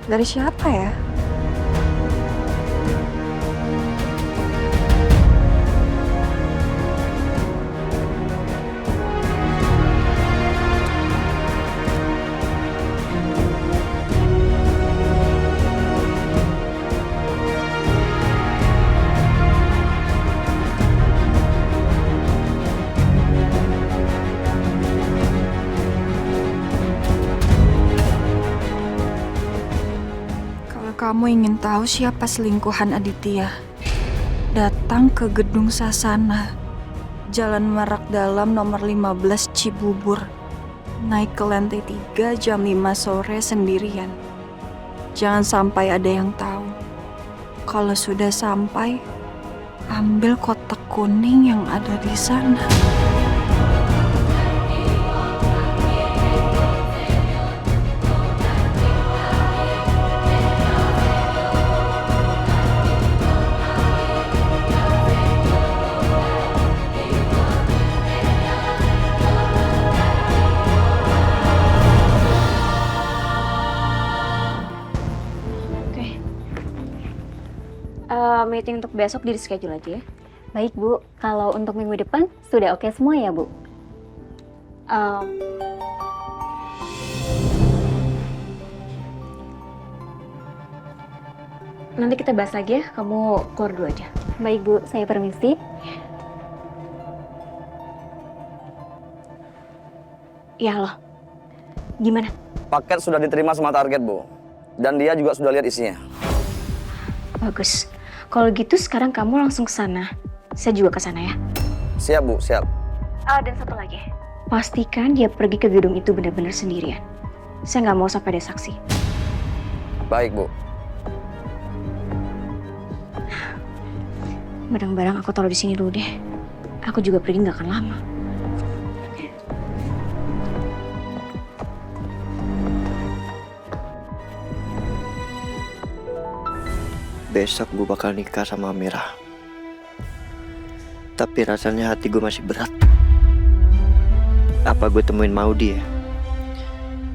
Dari siapa ya? Kalau kamu ingin tahu siapa selingkuhan Aditya, datang ke Gedung Sasana, Jalan Merak Dalam nomor 15 Cibubur. Naik ke lantai 3 jam 5 sore sendirian. Jangan sampai ada yang tahu. Kalau sudah sampai, ambil kotak kuning yang ada di sana. Oke. Meeting untuk besok di reschedule aja ya. Baik Bu, kalau untuk minggu depan sudah oke semua ya Bu? Nanti kita bahas lagi ya, kamu keluar dulu aja. Baik Bu, saya permisi. Ya loh, gimana? Paket sudah diterima sama target, Bu. Dan dia juga sudah lihat isinya. Bagus. Kalau gitu sekarang kamu langsung ke sana. Saya juga ke sana ya. Siap, Bu, siap. Dan satu lagi. Pastikan dia pergi ke gedung itu benar-benar sendirian. Saya nggak mau sampai ada saksi. Baik, Bu. Barang-barang aku taruh di sini dulu deh. Aku juga pergi nggak akan lama. Besok gue bakal nikah sama Amira. Tapi rasanya hati gue masih berat. Apa gue temuin Maudi ya?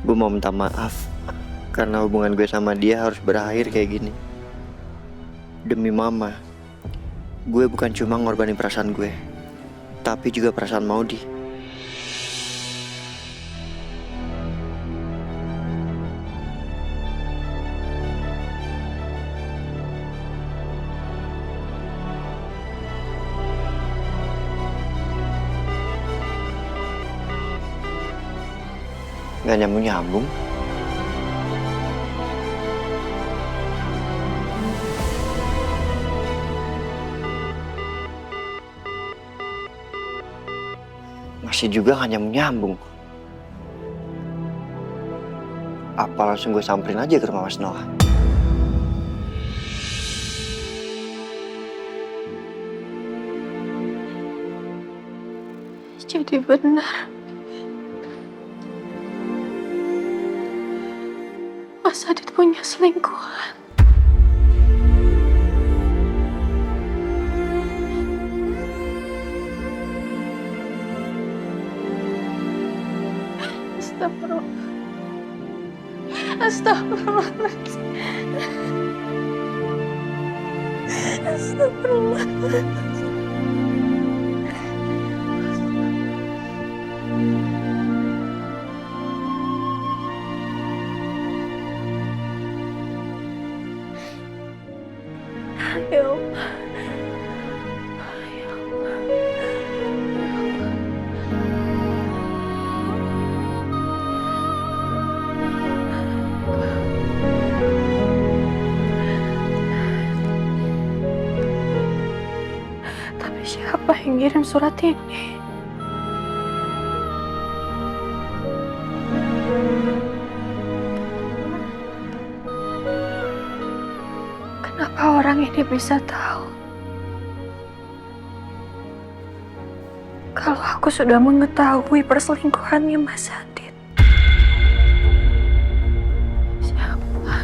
Gue mau minta maaf karena hubungan gue sama dia harus berakhir kayak gini. Demi mama, gue bukan cuma ngorbanin perasaan gue, tapi juga perasaan Maudi. Gak nyambung-nyambung. Masih juga gak nyambung-nyambung. Apa langsung gue samperin aja ke rumah Mas Noah? Jadi benar. Mas Adit punya selingkuhan. Astagfirullah. Astagfirullahaladzim. Astagfirullah. Ya Allah. Ya Allah. Tapi siapa yang ngirim surat ini? Kenapa orang ini bisa tahu kalau aku sudah mengetahui perselingkuhannya Mas Adit? Siapa?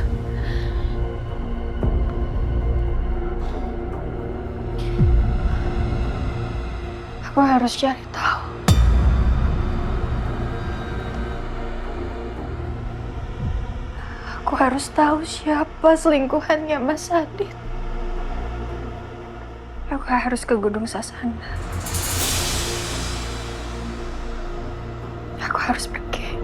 Aku harus cari tahu. Aku harus tahu siapa selingkuhannya Mas Adit. Aku harus ke Gedung Sasana. Aku harus pergi.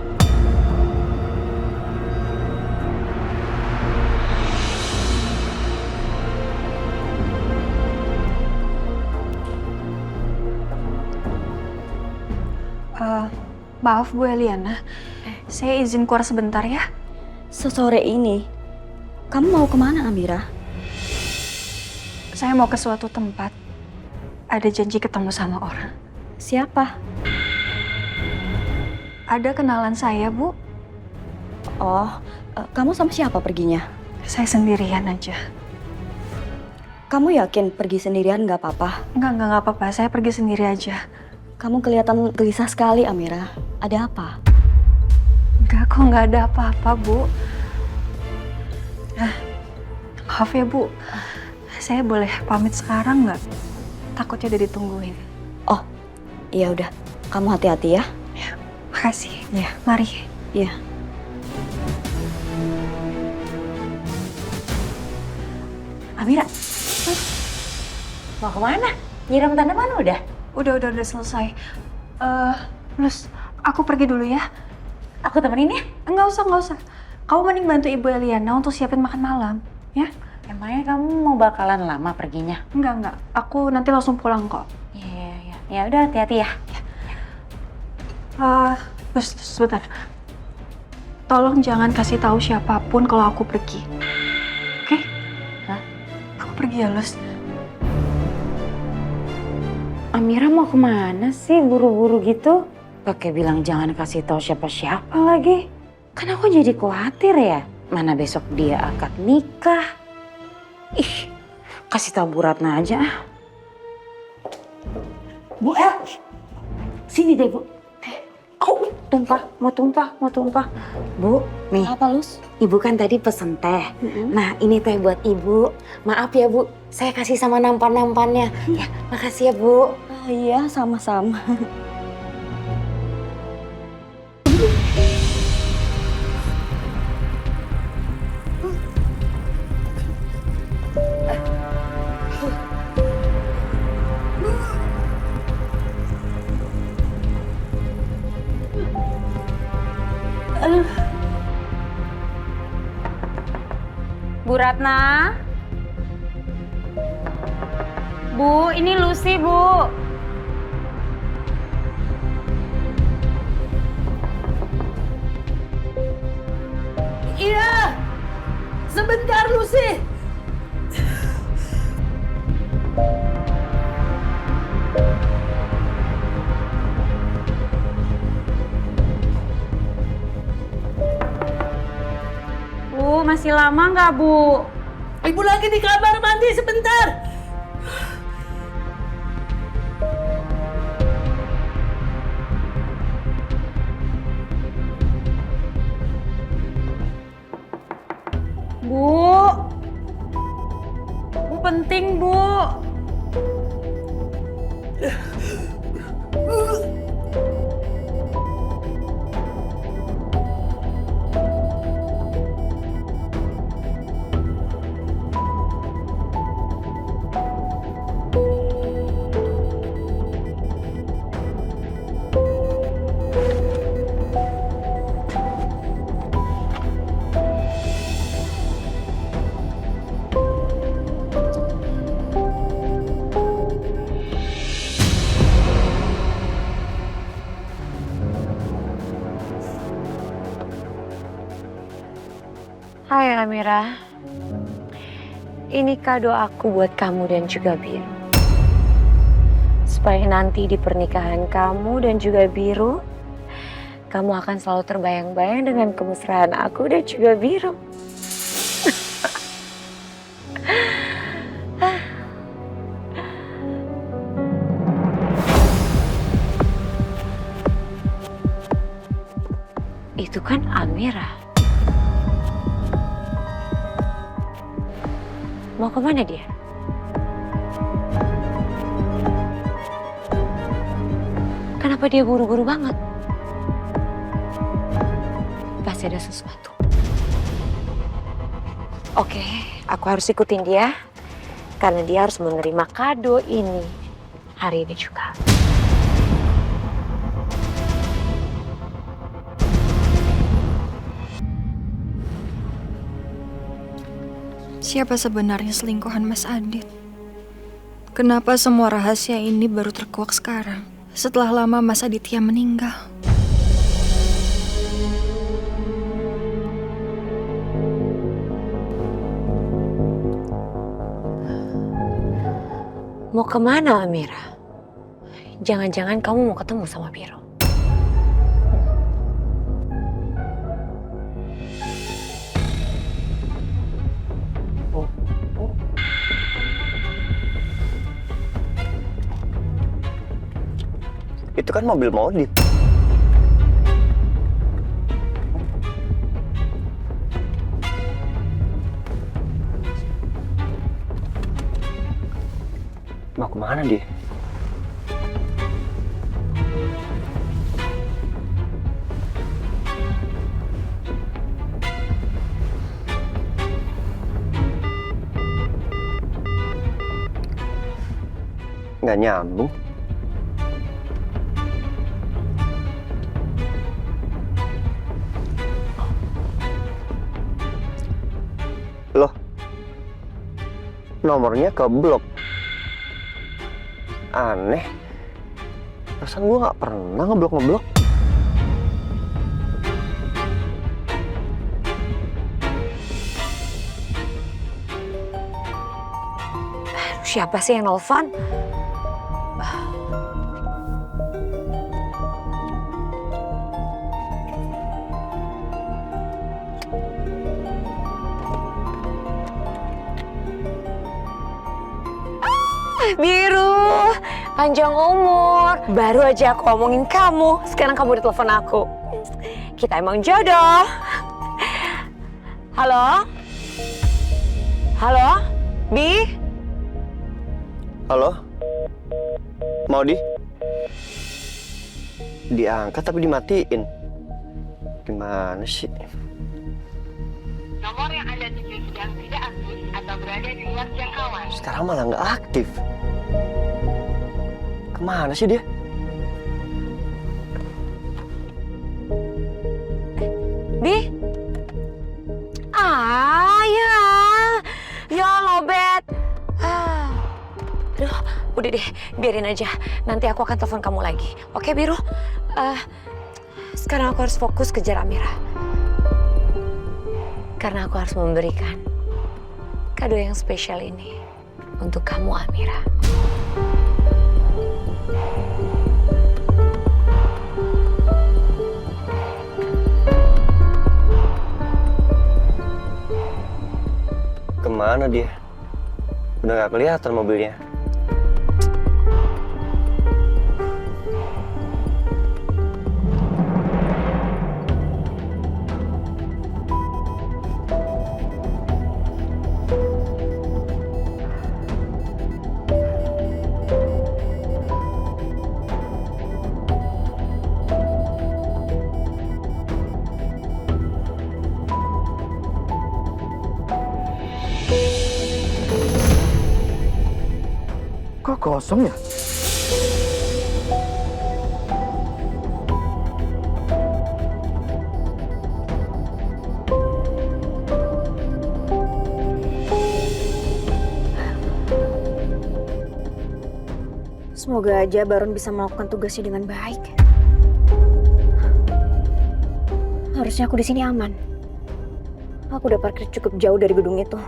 Maaf Bu Eliana, saya izin keluar sebentar ya. Sesore ini, kamu mau kemana, Amira? Saya mau ke suatu tempat. Ada janji ketemu sama orang. Siapa? Ada kenalan saya, Bu. Oh, kamu sama siapa perginya? Saya sendirian aja. Kamu yakin pergi sendirian nggak apa-apa? Enggak apa-apa. Saya pergi sendiri aja. Kamu kelihatan gelisah sekali, Amira. Ada apa? Enggak kok, nggak ada apa-apa, Bu. Maaf ya, Bu. Saya boleh pamit sekarang nggak? Takutnya udah ditungguin. Oh, iya udah. Kamu hati-hati ya. Makasih. Ya. Mari. Iya. Amira, mau kemana? Nyiram tanaman udah? Udah selesai. Plus, aku pergi dulu ya. Aku temenin ya? Enggak usah. Kamu mending bantu Ibu Eliana untuk siapin makan malam, ya? Emangnya kamu mau bakalan lama perginya? Enggak. Aku nanti langsung pulang kok. Iya. Ya udah, hati-hati ya. Terus sebentar. Tolong jangan kasih tahu siapapun kalau aku pergi. Oke? Hah? Aku pergi ya, Lus. Amira mau kemana sih buru-buru gitu? Pakai bilang jangan kasih tahu siapa-siapa lagi. Kan aku jadi khawatir ya. Mana besok dia akad nikah. Ih, kasih tahu Bu Ratna aja. Bu El, sini deh Bu. Oh, mau tumpah. Bu, nih. Apa, Lus? Ibu kan tadi pesen teh. Nah, ini teh buat Ibu. Maaf ya, Bu. Saya kasih sama nampan-nampannya. Ya, makasih ya, Bu. Oh, iya, sama-sama. Bu Ratna? Bu, ini Lucy, Bu. Iya, sebentar Lucy. Bu, masih lama nggak, Bu? Ibu lagi di kamar mandi sebentar. Bu penting, Bu. Hai Amira, ini kado aku buat kamu dan juga Biru. Supaya nanti di pernikahan kamu dan juga Biru, kamu akan selalu terbayang-bayang dengan kemesraan aku dan juga Biru. Itu kan Amira. Mau kemana dia? Kenapa dia buru-buru banget? Pasti ada sesuatu. Oke, aku harus ikutin dia. Karena dia harus menerima kado ini hari ini juga. Siapa sebenarnya selingkuhan Mas Adit? Kenapa semua rahasia ini baru terkuak sekarang? Setelah lama Mas Aditya meninggal. Mau kemana Amira? Jangan-jangan kamu mau ketemu sama Biro. Itu kan mobil modif. Mau kemana dia? Nggak nyambung. Loh, nomornya keblok. Aneh. Perasaan gue nggak pernah ngeblok. Siapa sih yang nelfon? Biru, panjang umur. Baru aja aku omongin kamu, sekarang kamu udah telepon aku. Kita emang jodoh. Halo? Halo? Bi? Halo? Maudi? Diangkat tapi dimatiin. Gimana sih? Nomor yang Anda tuju sedang tidak aktif atau berada di luar jangkauan. Sekarang malah nggak aktif. Kemana sih dia? Bi? Ya lobet. Aduh, udah deh, biarin aja. Nanti aku akan telepon kamu lagi. Oke, Biru? Sekarang aku harus fokus kejar Amira. Karena aku harus memberikan kado yang spesial ini untuk kamu, Amira. Kemana dia? Udah nggak kelihatan mobilnya. Kok kosong ya? Semoga aja Baron bisa melakukan tugasnya dengan baik. Harusnya aku di sini aman. Aku udah parkir cukup jauh dari gedung itu.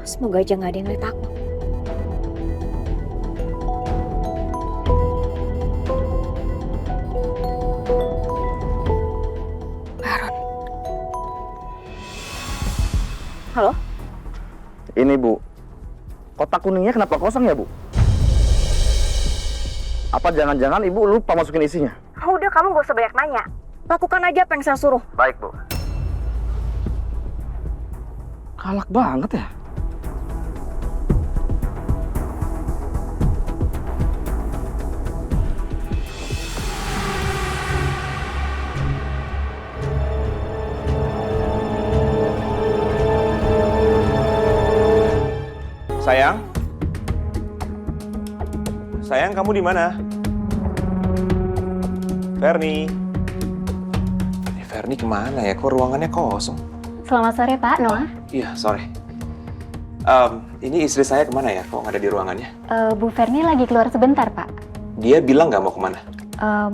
Semoga aja nggak ada yang lihat aku. Baron. Halo? Ini Bu, kotak kuningnya kenapa kosong ya Bu? Apa jangan-jangan Ibu lupa masukin isinya? Udah, kamu gak usah banyak nanya. Lakukan aja apa yang saya suruh. Baik Bu. Galak banget ya? Sayang? Sayang, kamu di mana? Ferni? Ferni kemana ya? Kok ruangannya kosong? Selamat sore Pak, Noah. Iya, sore. Ini istri saya kemana ya? Kok nggak ada di ruangannya? Bu Ferni lagi keluar sebentar Pak. Dia bilang nggak mau kemana?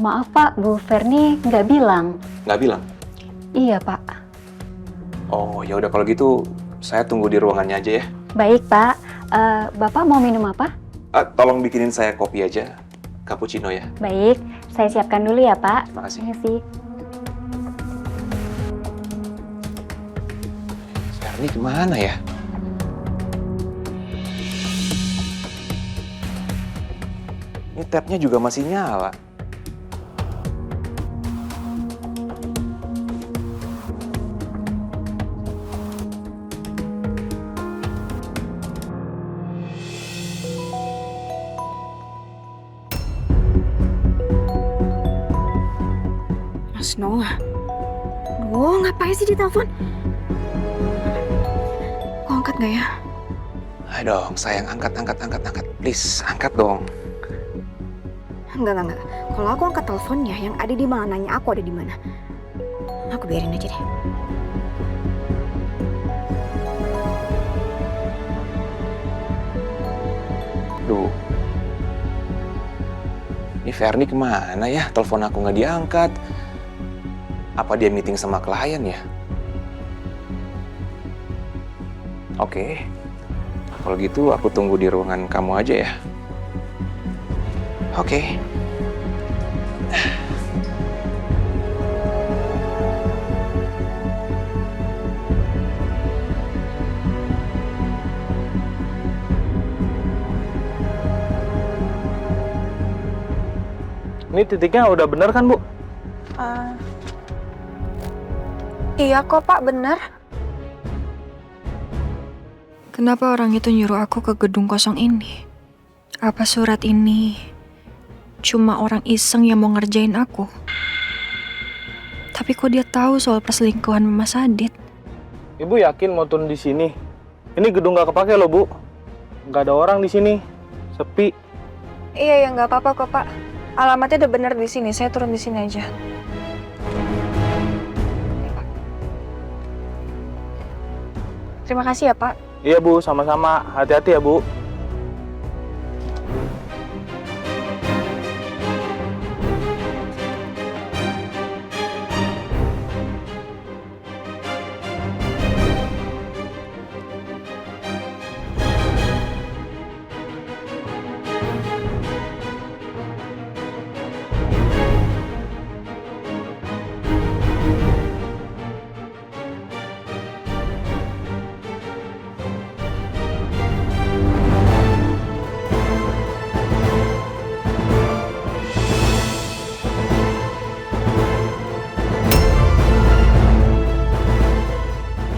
Maaf Pak, Bu Ferni nggak bilang. Nggak bilang? Iya Pak. Oh, ya udah kalau gitu saya tunggu di ruangannya aja ya. Baik Pak. Bapak mau minum apa? Tolong bikinin saya kopi aja, cappuccino ya. Baik, saya siapkan dulu ya Pak. Terima kasih. Terima kasih. Ferni kemana ya? Ini tabnya juga masih nyala. Mas Noah. Oh, ngapain sih di telepon? Kok angkat nggak ya? Ayo dong, sayang, angkat. Please, angkat dong. Enggak. Kalau aku angkat teleponnya, yang ada di malah nanya aku ada di mana. Aku biarin aja deh. Duh. Ini Ferni kemana ya? Telepon aku nggak diangkat. Apa dia meeting sama klien ya? Oke. Kalau gitu aku tunggu di ruangan kamu aja ya. Oke. Ini titiknya udah bener kan, Bu? Iya kok Pak, bener. Kenapa orang itu nyuruh aku ke gedung kosong ini? Apa surat ini cuma orang iseng yang mau ngerjain aku? Tapi kok dia tahu soal perselingkuhan Mas Adit? Ibu yakin mau turun di sini? Ini gedung nggak kepake loh, Bu. Nggak ada orang di sini. Sepi. Iya, ya nggak apa-apa kok Pak. Alamatnya udah bener di sini. Saya turun di sini aja. Terima kasih ya Pak. Iya, Bu. Sama-sama. Hati-hati ya, Bu.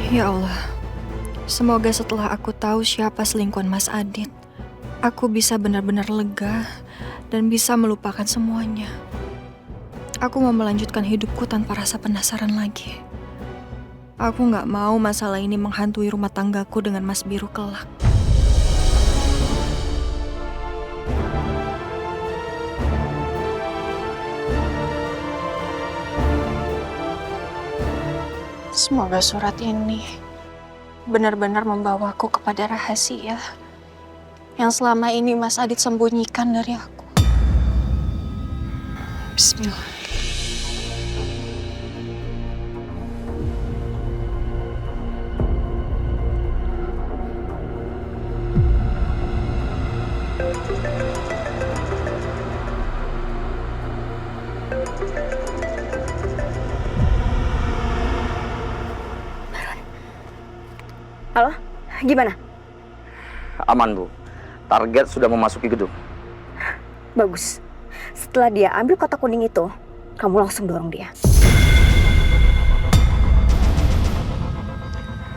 Ya Allah, semoga setelah aku tahu siapa selingkuhan Mas Adit, aku bisa benar-benar lega dan bisa melupakan semuanya. Aku mau melanjutkan hidupku tanpa rasa penasaran lagi. Aku nggak mau masalah ini menghantui rumah tanggaku dengan Mas Biru kelak. Semoga surat ini benar-benar membawaku kepada rahasia yang selama ini Mas Adit sembunyikan dari aku. Bismillah. Halo, gimana? Aman, Bu. Target sudah memasuki gedung. Bagus. Setelah dia ambil kotak kuning itu, kamu langsung dorong dia.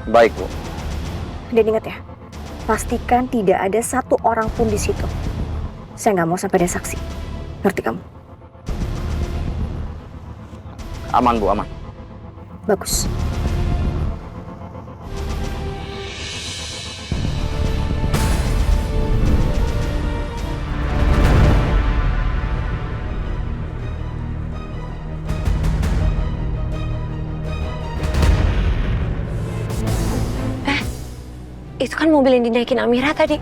Baik, Bu. Dan ingat ya, pastikan tidak ada satu orang pun di situ. Saya nggak mau sampai ada saksi. Ngerti kamu? Aman, Bu, aman. Bagus. Itu kan mobil yang dinaikin Amira tadi.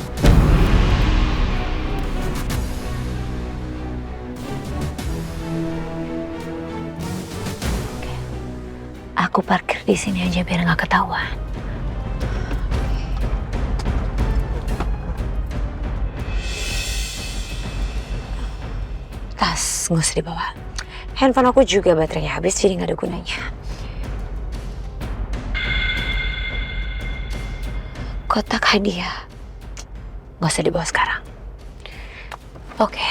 Oke. Aku parkir di sini aja biar nggak ketahuan. Tas nggak usah dibawa. Handphone aku juga baterainya habis, jadi nggak ada gunanya. Kotak hadiah nggak usah dibawa sekarang. Oke.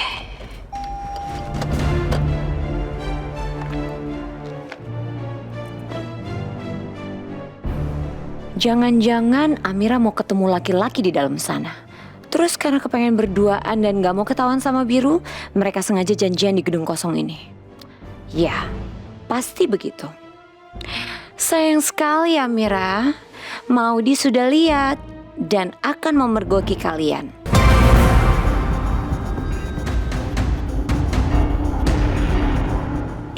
Jangan-jangan Amira mau ketemu laki-laki di dalam sana. Terus karena kepengen berduaan dan gak mau ketahuan sama Biru, mereka sengaja janjian di gedung kosong ini. Ya, pasti begitu. Sayang sekali Amira, Maudi sudah lihat dan akan memergoki kalian.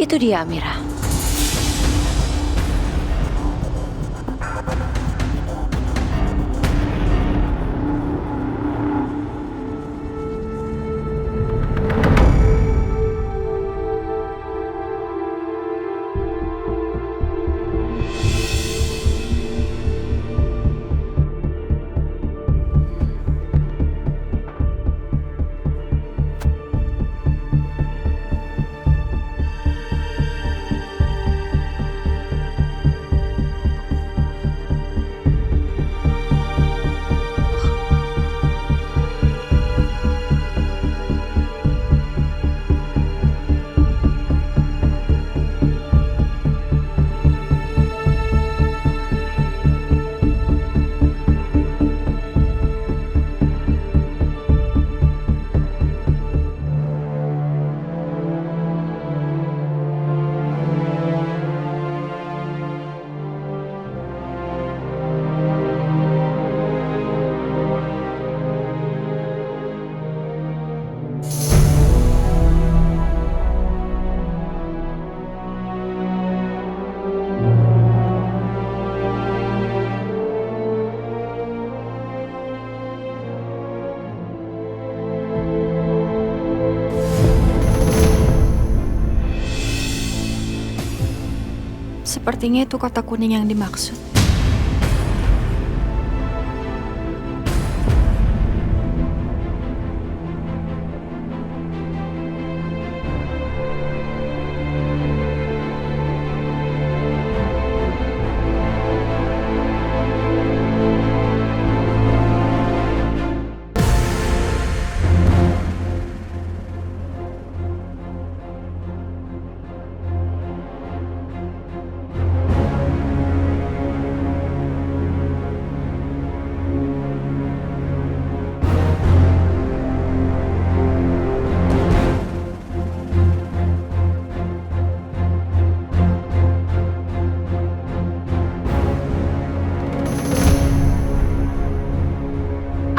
Itu dia Amira. Sepertinya itu kotak kuning yang dimaksud.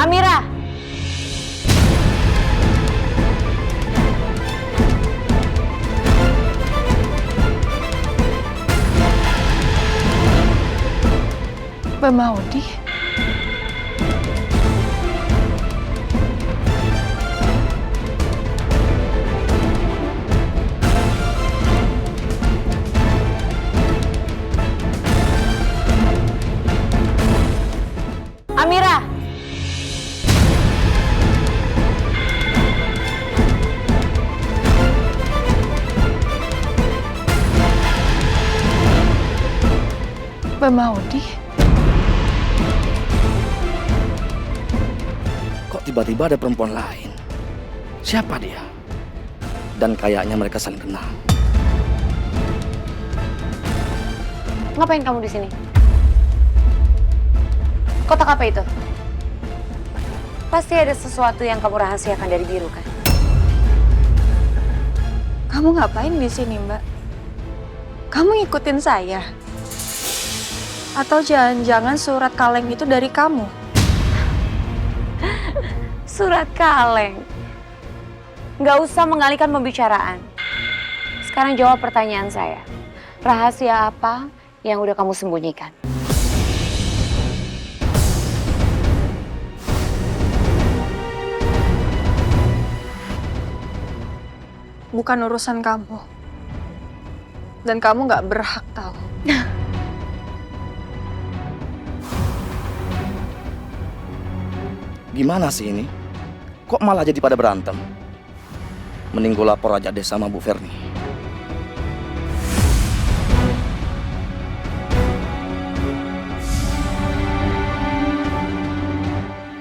Amira! Mbak Maudi? Amira! Mbak Maudi? Kok tiba-tiba ada perempuan lain? Siapa dia? Dan kayaknya mereka saling kenal. Ngapain kamu di sini? Kotak apa itu? Pasti ada sesuatu yang kamu rahasiakan dari Biru kan? Kamu ngapain di sini, Mbak? Kamu ngikutin saya? Atau jangan-jangan surat kaleng itu dari kamu? Surat kaleng. Nggak usah mengalihkan pembicaraan. Sekarang jawab pertanyaan saya. Rahasia apa yang udah kamu sembunyikan? bukan urusan kamu. Dan kamu gak berhak tahu. Gimana sih ini? Kok malah jadi pada berantem? Mending gue lapor aja deh sama Bu Ferni.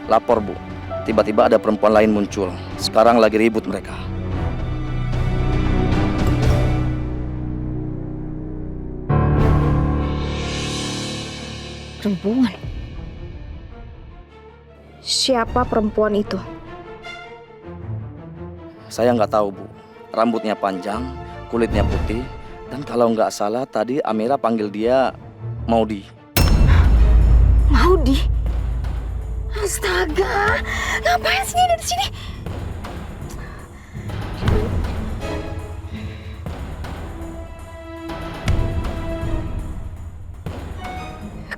Lapor, Bu. Tiba-tiba ada perempuan lain muncul. Sekarang lagi ribut mereka. Perempuan? Siapa perempuan itu? Saya nggak tahu, Bu. Rambutnya panjang, kulitnya putih, dan kalau nggak salah tadi Amira panggil dia Maudi. Maudi? Astaga, ngapain sih dia ada di sini?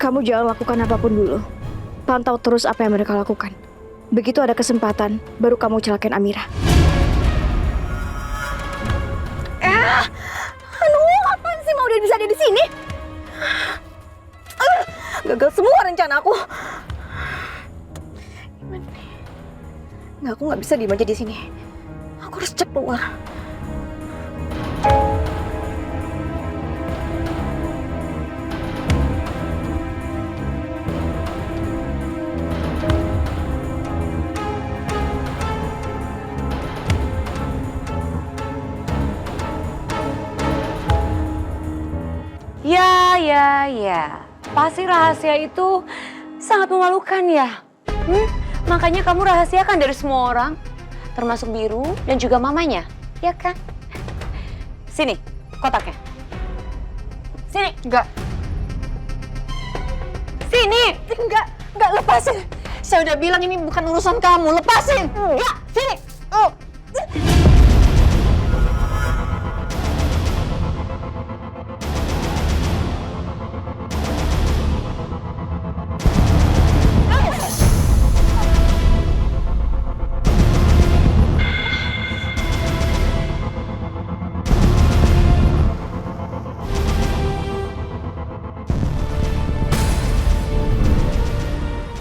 Kamu jangan lakukan apapun dulu. Pantau terus apa yang mereka lakukan. Begitu ada kesempatan, baru kamu celakain Amira. Aduh, apaan sih mau dia bisa ada di sini? Gagal semua rencana aku. Gimana nih? Nggak, aku nggak bisa diem aja di sini. Aku harus cek keluar. Ya. Pasti rahasia itu sangat memalukan ya. Makanya kamu rahasiakan dari semua orang, termasuk Biru dan juga mamanya, ya kan? Sini, kotaknya. Sini. Enggak. Sini. Enggak, lepasin. Saya udah bilang ini bukan urusan kamu, lepasin. Enggak, sini.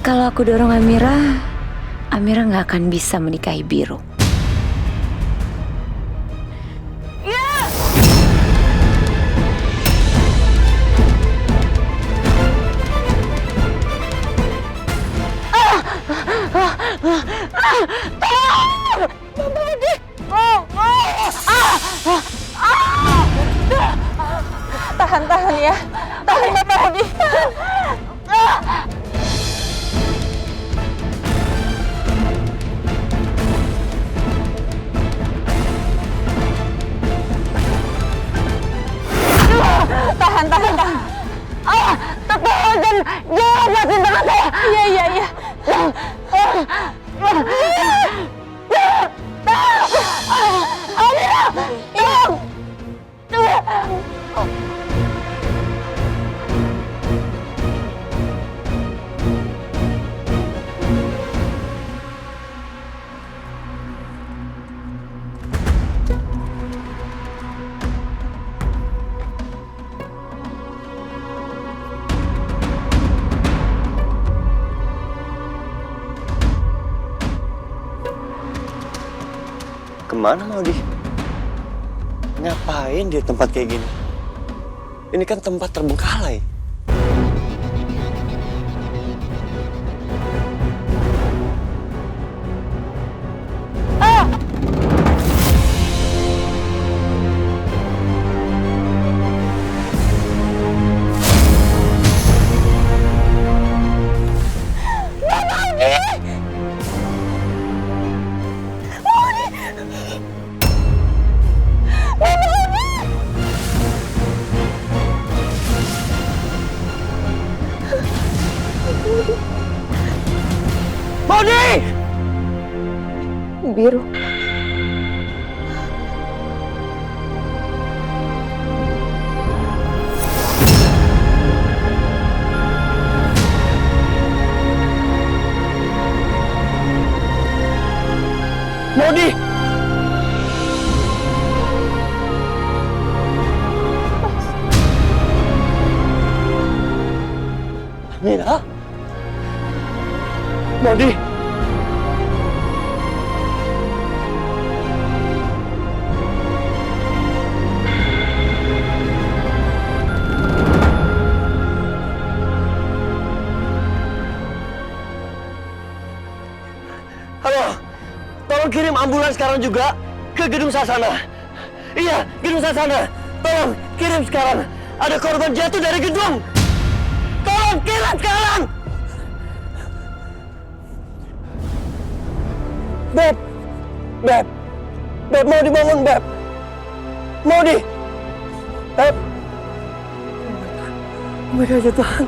Kalau aku dorong Amira nggak akan bisa menikahi Biru. Tahan ya. Tahan Bapak Maudi. Tahan. Jangan lepasin tangan saya. Iya. Kemana Maudi? Ngapain di tempat kayak gini? Ini kan tempat terbengkalai. Biru. Maudi! Maudi. Halo, tolong kirim ambulans sekarang juga ke gedung Sasana. Iya, gedung Sasana. Tolong kirim sekarang. Ada korban jatuh dari gedung. Tolong kirim sekarang. Beb, mau dibangun, Beb. Mau di, Beb. Oh my God, ya Tuhan.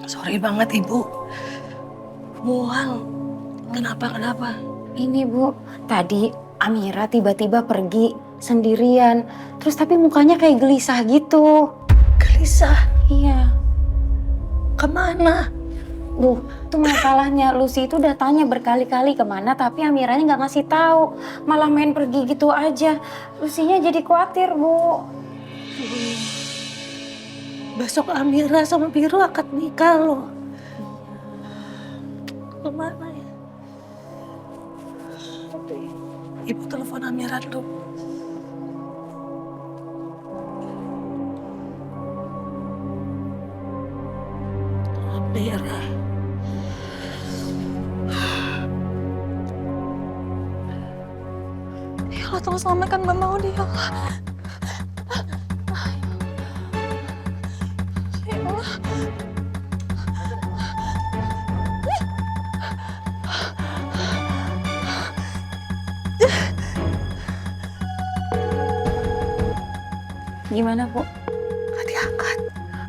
Sorry banget Ibu. Mual. Kenapa? Ini Bu, tadi Amira tiba-tiba pergi sendirian. Terus tapi mukanya kayak gelisah gitu. Gelisah. Iya. Kemana? Duh, itu masalahnya. Lucy itu udah tanya berkali-kali kemana, tapi Amiranya nggak ngasih tahu. Malah main pergi gitu aja. Lucy-nya jadi khawatir, Bu. Besok Amira sama Biru akad nikah loh. Kemana ya? Ibu telepon Amira dulu. Amira. Ya Allah, tolong selamatkan Mbak Maudi ya Allah. Ya Allah. Gimana, Bu? Gak diangkat.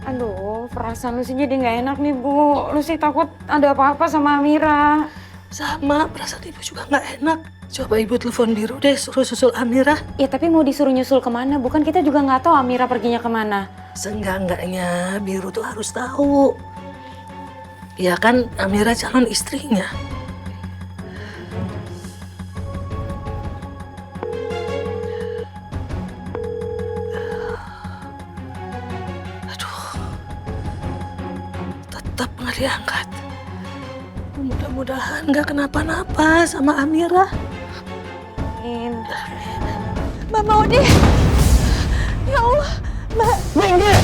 Aduh, perasaan Lucy jadi nggak enak nih, Bu. Lucy takut ada apa-apa sama Amira. Sama, perasaan Ibu juga gak enak. Coba Ibu telepon Biru deh, suruh susul Amira. Ya tapi mau disuruh nyusul kemana? Bukan kita juga nggak tahu Amira perginya kemana. Seenggak-enggaknya Biru tuh harus tahu. Ya kan Amira calon istrinya. Aduh, tetap nggak diangkat. Mudah-mudahan nggak kenapa-napa sama Amira. Mbak Maudi. Ya Allah, Mbak. Minggir!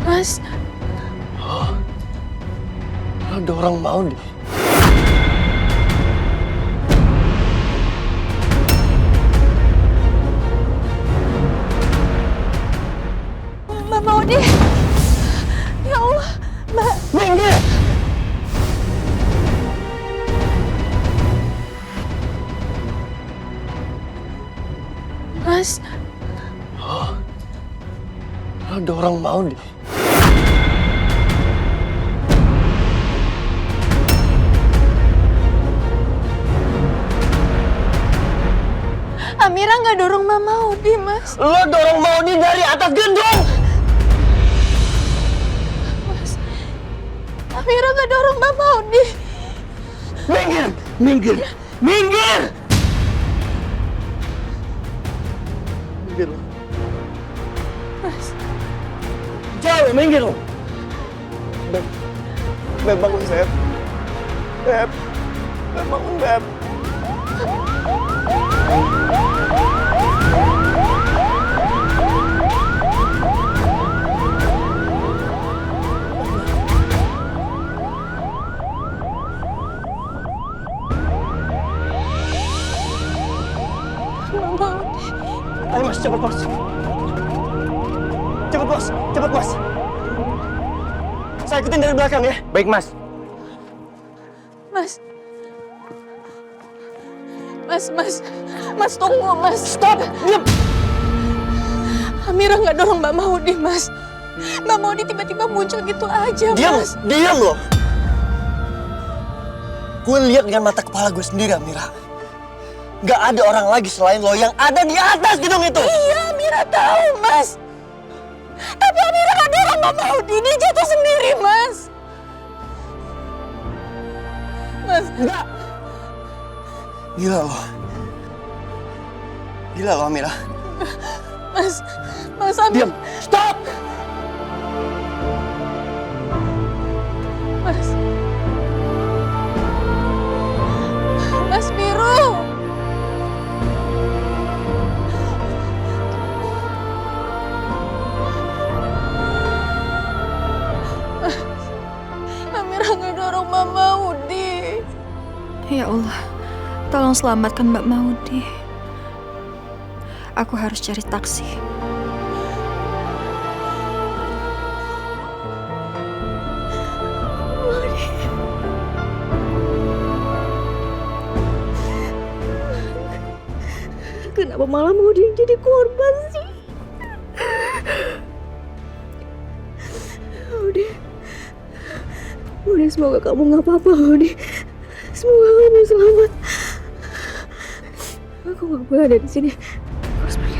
Mas. Ada orang mau di. Mbak Maudi. Ya Allah, Mbak. Minggir! Mas. Ada orang mau di. Amira nggak dorong Mbak Maudi, Mas. Lo dorong Maudi dari atas gedung. Mas. Amira nggak dorong Mbak Maudi. Minggir! Minggir! Minggir! Minggir lo. Mas. Jauh, minggir lo. Beb. Beb, bangun, Beb. Beb. Beb, bangun, Beb. Ayo Mas, cepat Mas. Cepat Mas, cepat Mas. Saya ikutin dari belakang ya. Baik, Mas. Mas. Mas tunggu, Mas. Stop! Diam! Amira nggak dorong Mbak Maudi, Mas. Mbak Maudi tiba-tiba muncul gitu aja, Diam! Mas. Diam lo! Gue lihat dengan mata kepala gue sendiri, Amira. Gak ada orang lagi selain lo yang ada di atas gedung itu. Iya, Amira tahu, Mas. Tapi Amira nggak dorong Mbak Maudi, dia jatuh sendiri, Mas. Mas. Enggak. Gila lo. Gila lo, Amira. Mas Amir. Diam. Stop. Mas Biru. Amira ngedorong Mbak Maudi. Ya Allah, tolong selamatkan Mbak Maudi. Aku harus cari taksi. Kenapa malah Maudi yang jadi korban sih? Maudi, semoga kamu nggak apa-apa, Maudi. Semoga kamu selamat. Aku nggak boleh ada di sini. Aku harus pergi.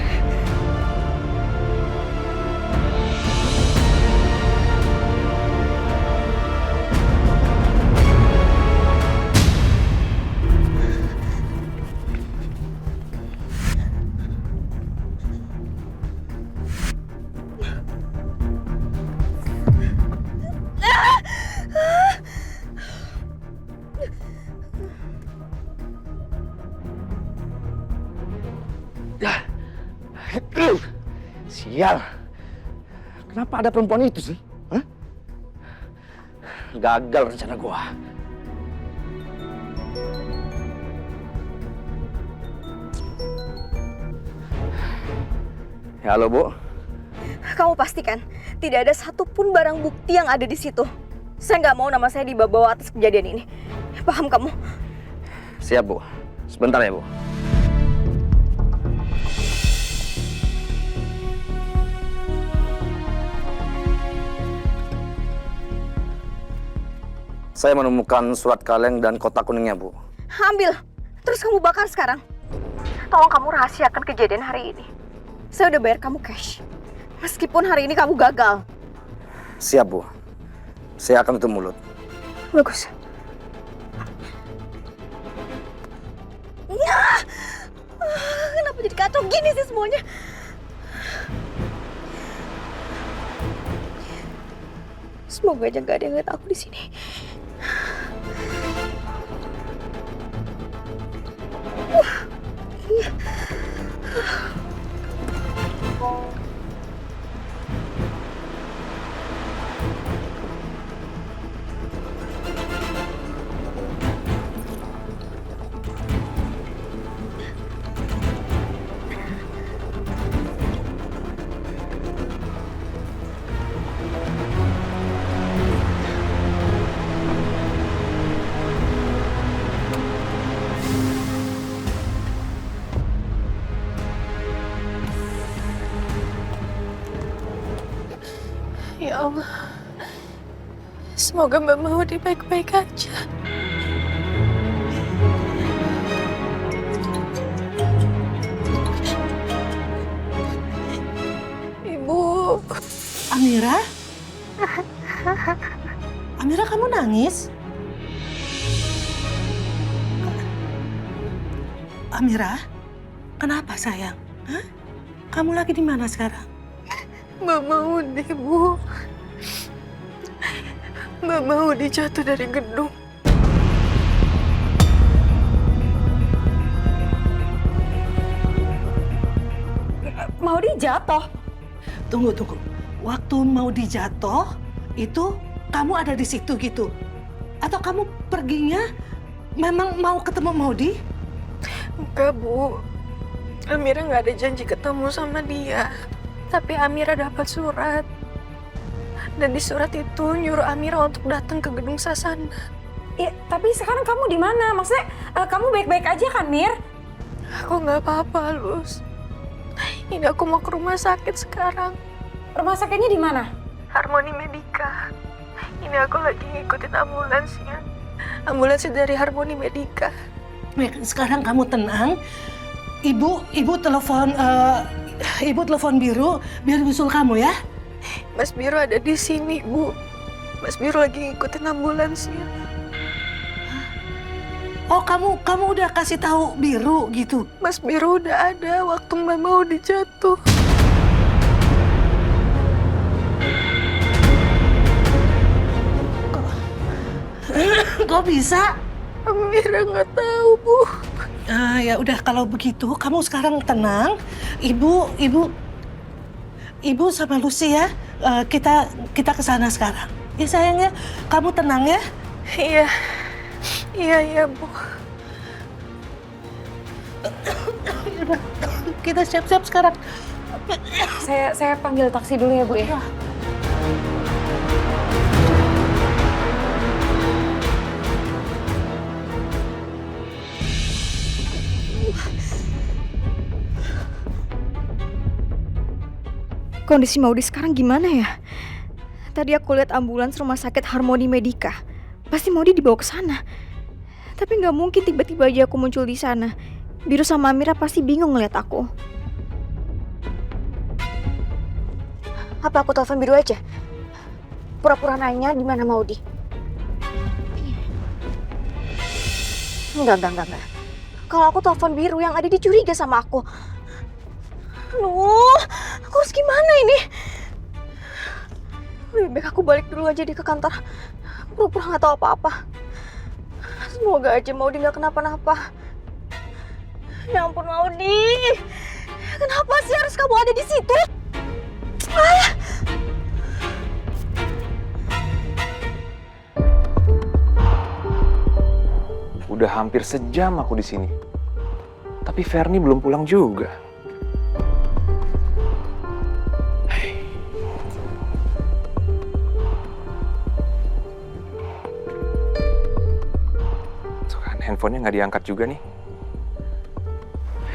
Sial. Kenapa ada perempuan itu sih? Hah? Gagal rencana gua. Ya, halo, Bu. Kamu pastikan tidak ada satupun barang bukti yang ada di situ. Saya nggak mau nama saya dibawa atas kejadian ini. Paham kamu? Siap, Bu. Sebentar ya, Bu. Saya menemukan surat kaleng dan kotak kuningnya, Bu. Ambil, terus kamu bakar sekarang. Tolong kamu rahasiakan kejadian hari ini. Saya udah bayar kamu cash. Meskipun hari ini kamu gagal. Siap, Bu. Saya akan tutup mulut. Bagus. Nah, kenapa jadi kacau gini sih semuanya? Semoga aja gak ada yang lihat aku di sini. Ya Allah, semoga Mbak Maudi baik-baik aja. Ibu. Amira? Amira, kamu nangis? Amira, kenapa sayang? Hah? Kamu lagi di mana sekarang? Mbak Maudi, Bu. Mbak Maudi jatuh dari gedung. Maudi jatuh? Tunggu. Waktu Maudi jatuh, itu kamu ada di situ gitu? Atau kamu perginya memang mau ketemu Maudi? Enggak, Bu. Amira nggak ada janji ketemu sama dia. Tapi Amira dapat surat. Dan di surat itu nyuruh Amira untuk datang ke gedung Sasana. Ya, tapi sekarang kamu di mana? Maksudnya kamu baik-baik aja kan, Mir? Aku nggak apa-apa, Luz. Ini aku mau ke rumah sakit sekarang. Rumah sakitnya di mana? Harmoni Medika. Ini aku lagi ngikutin ambulansnya. Ambulansnya dari Harmoni Medika. Sekarang kamu tenang. Ibu telepon Biru biar nyusul kamu ya. Mas Biro ada di sini, Bu. Mas Biro lagi ngikutin ambulansnya. Oh, kamu udah kasih tahu Biru gitu? Mas Biro udah ada waktu Mbak mau dijatuh. Kok bisa? Amira nggak tahu, Bu. Ya udah kalau begitu kamu sekarang tenang. Ibu sama Lucy ya. Kita ke sana sekarang. Ya sayang ya, kamu tenang ya. Iya. Iya, Bu. Udah, kita siap-siap sekarang. Saya panggil taksi dulu ya, Bu ya. Kondisi Maudi sekarang gimana ya? Tadi aku lihat ambulans rumah sakit Harmoni Medika. Pasti Maudi dibawa ke sana. Tapi nggak mungkin tiba-tiba aja aku muncul di sana. Biru sama Amira pasti bingung ngeliat aku. Apa aku telepon Biru aja? Pura-pura nanya di mana Maudi. Enggak. Kalau aku telepon Biru yang ada dicuriga sama aku. Aduh, aku harus gimana ini? Lebih baik aku balik dulu aja ke kantor. Pura-pura nggak tahu apa-apa. Semoga aja Maudi nggak kenapa-napa. Ya ampun Maudi, kenapa sih harus kamu ada di situ? Udah hampir sejam aku di sini. Tapi Ferni belum pulang juga. Tuh kan, handphonenya nggak diangkat juga nih.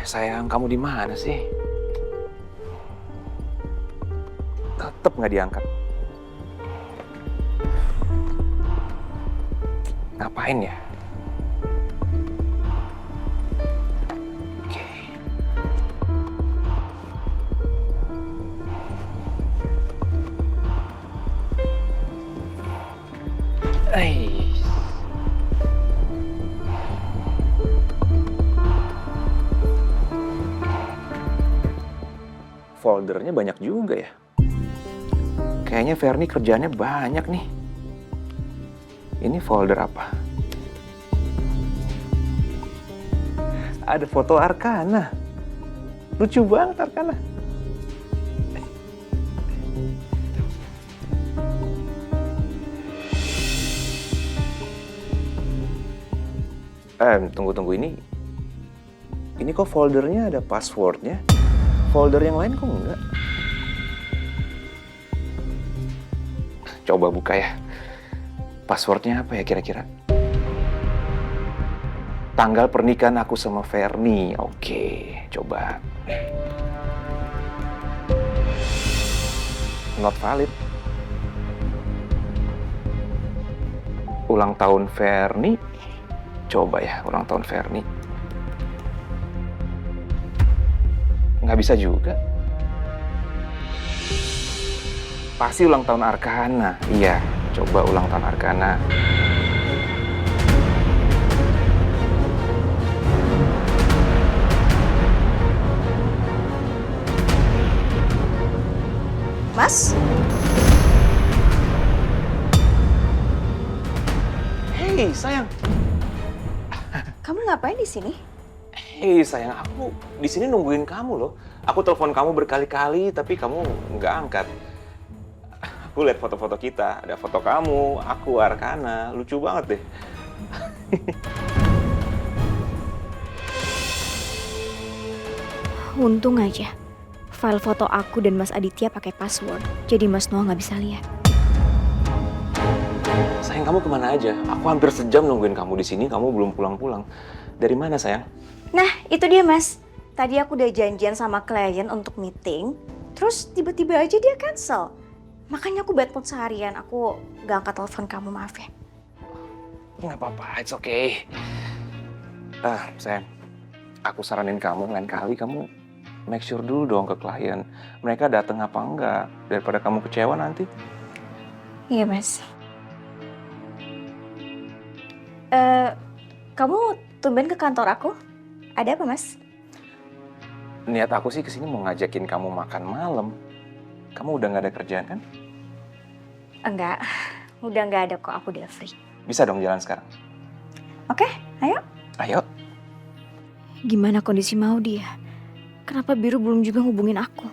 Sayang, kamu di mana sih? Tetep nggak diangkat. Ngapain ya? Foldernya banyak juga ya. Kayaknya Ferni kerjaannya banyak nih. Ini folder apa? Ada foto Arkana. Lucu banget Arkana. Tunggu ini. Ini kok foldernya ada passwordnya? Folder yang lain kok enggak? Coba buka ya. Passwordnya apa ya kira-kira? Tanggal pernikahan aku sama Ferni. Oke, coba. Not valid. Ulang tahun Ferni. Coba ya, ulang tahun Ferni. Nggak bisa juga. Pasti ulang tahun Arkana. Iya, coba ulang tahun Arkana. Mas? Hei, sayang. Kamu ngapain di sini? Hei, sayang, aku di sini nungguin kamu loh. Aku telepon kamu berkali-kali, tapi kamu nggak angkat. Aku lihat foto-foto kita. Ada foto kamu, aku, Arkana. Lucu banget deh. Untung aja. File foto aku dan Mas Aditya pakai password. Jadi Mas Noah nggak bisa lihat. Sayang, kamu kemana aja? Aku hampir sejam nungguin kamu di sini, kamu belum pulang-pulang. Dari mana, sayang? Nah, itu dia Mas. Tadi aku udah janjian sama klien untuk meeting. Terus tiba-tiba aja dia cancel. Makanya aku bad mood seharian. Aku gak angkat telepon kamu, maaf ya. Nggak apa-apa, it's okay. Sayang, aku saranin kamu lain kali kamu make sure dulu dong ke klien. Mereka datang apa enggak, daripada kamu kecewa nanti. Iya, Mas. Kamu tumben ke kantor aku? Ada apa, Mas? Niat aku sih kesini mau ngajakin kamu makan malam. Kamu udah nggak ada kerjaan kan? Enggak, udah nggak ada kok, aku udah free. Bisa dong jalan sekarang. Oke, ayo. Ayo. Gimana kondisi Maudi ya? Kenapa Biru belum juga hubungin aku?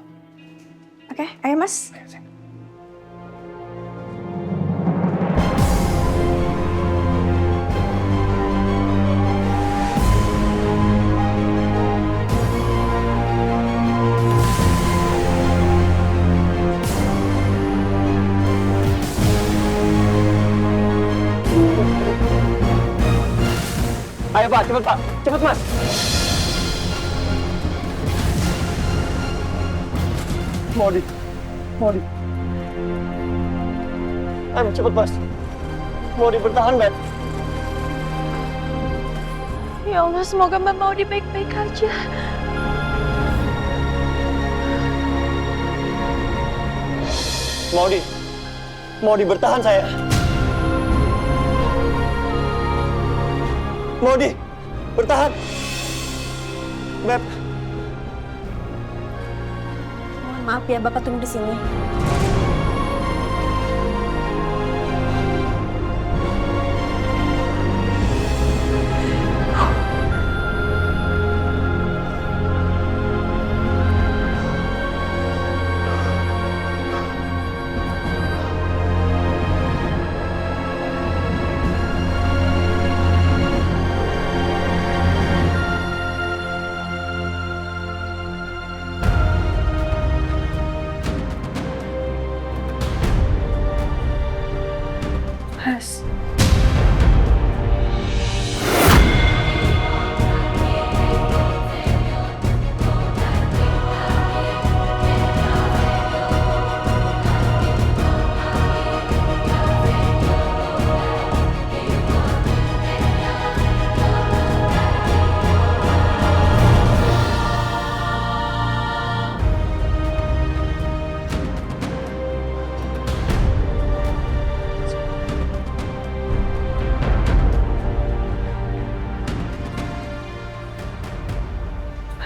Oke, ayo Mas. Ayo Pak, cepet Pak, cepet Mas. Maudi. Ayo cepet Mas. Maudi bertahan, Beb. Ya Allah, semoga Mbak Maudi baik-baik aja. Maudi bertahan saya. Maudi, bertahan. Beb. Mohon maaf ya, Bapak tunggu di sini. Mas.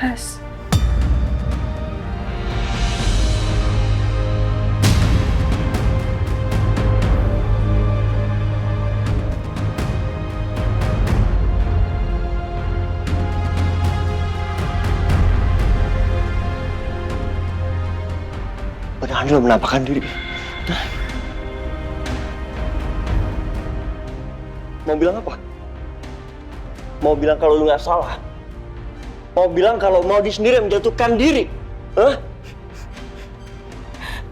Mas. Berani lo menampakkan diri. Mau bilang apa? Mau bilang kalau lu nggak salah? Mau bilang kalau Maudi sendiri yang menjatuhkan diri? Hah?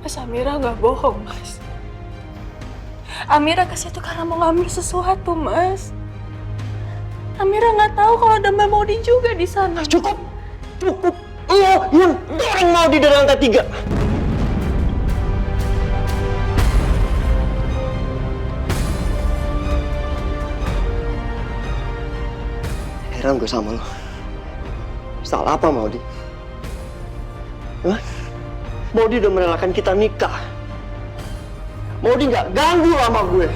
Mas, Amira nggak bohong, Mas. Amira ke situ karena mau ngambil sesuatu, Mas. Amira nggak tahu kalau ada Mbak Maudi juga di sana. Cukup. Lo yang dorong Maudi dari lantai 3. Heran gue sama lo. Salah apa Maudi? Hah? Maudi udah merelakan kita nikah. Maudi nggak ganggu sama gue.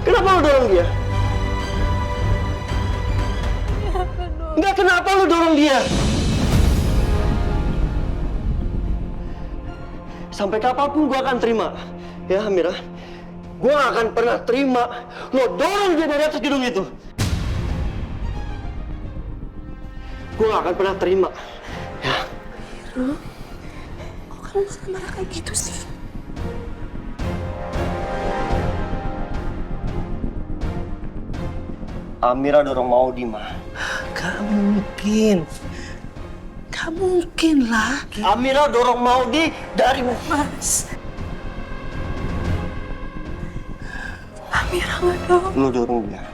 Kenapa lo dorong dia? Nggak, kenapa lo dorong dia? Sampai kapanpun gue akan terima. Ya Amira, gue gak akan pernah terima lo dorong dia dari atas gedung itu. Gue gak akan pernah terima. Ya. Biru, kok kamu marah kayak gitu sih? Amira dorong Maudi, Ma. Gak mungkin. Gak mungkin lah. Amira dorong Maudi dari... Mas. Amira nggak tahu. Lo dorong dia.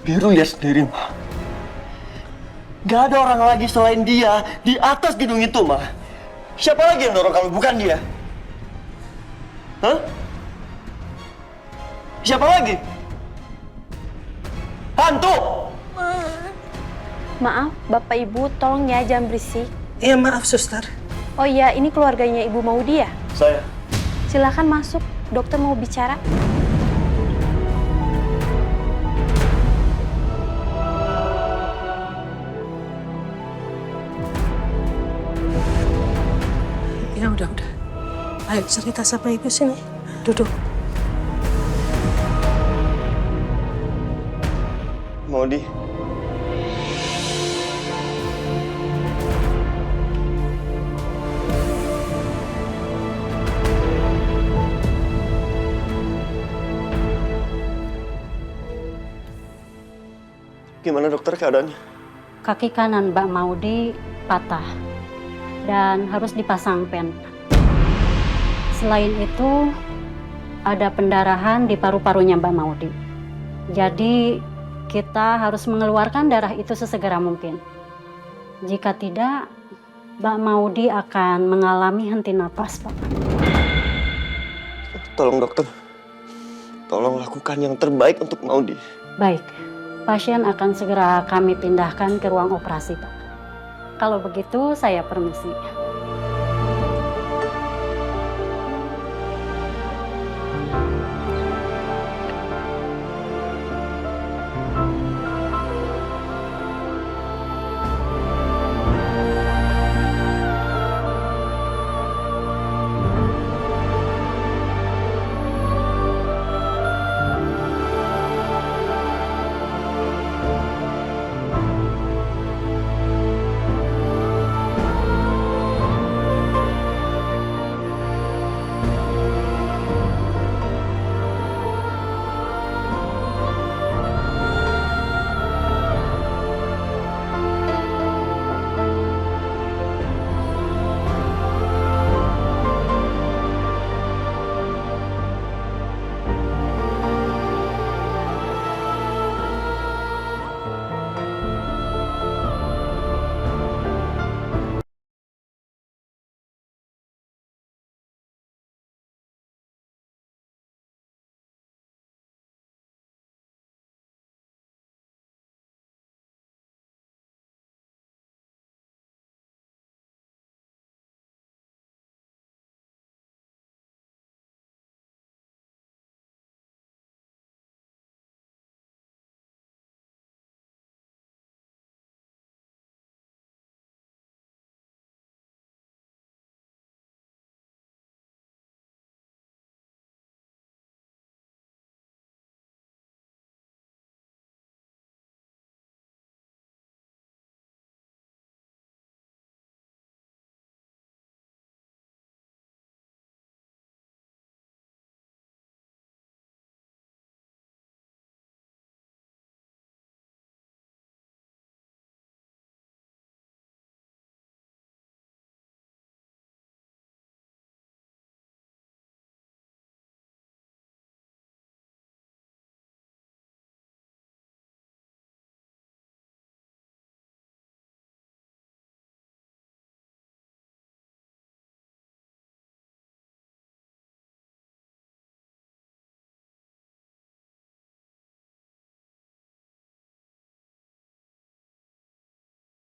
Biru lihat sendiri, Ma. Gak ada orang lagi selain dia di atas gedung itu, Ma. Siapa lagi yang dorong kalau bukan dia? Hah? Siapa lagi? Hantu! Maaf, Bapak Ibu, tolong ya jangan berisik. Iya maaf suster. Oh iya, ini keluarganya Ibu Maudi ya? Saya. Silakan masuk, dokter mau bicara. Ya udah. Ayo cerita sama ibu sini. Duduk. Maudi. Gimana dokter keadaannya? Kaki kanan Mbak Maudi patah dan harus dipasang pen. Selain itu, ada pendarahan di paru-parunya Mbak Maudi. Jadi, kita harus mengeluarkan darah itu sesegera mungkin. Jika tidak, Mbak Maudi akan mengalami henti napas, Pak. Tolong dokter, tolong lakukan yang terbaik untuk Maudi. Baik, pasien akan segera kami pindahkan ke ruang operasi, Pak. Kalau begitu, saya permisi.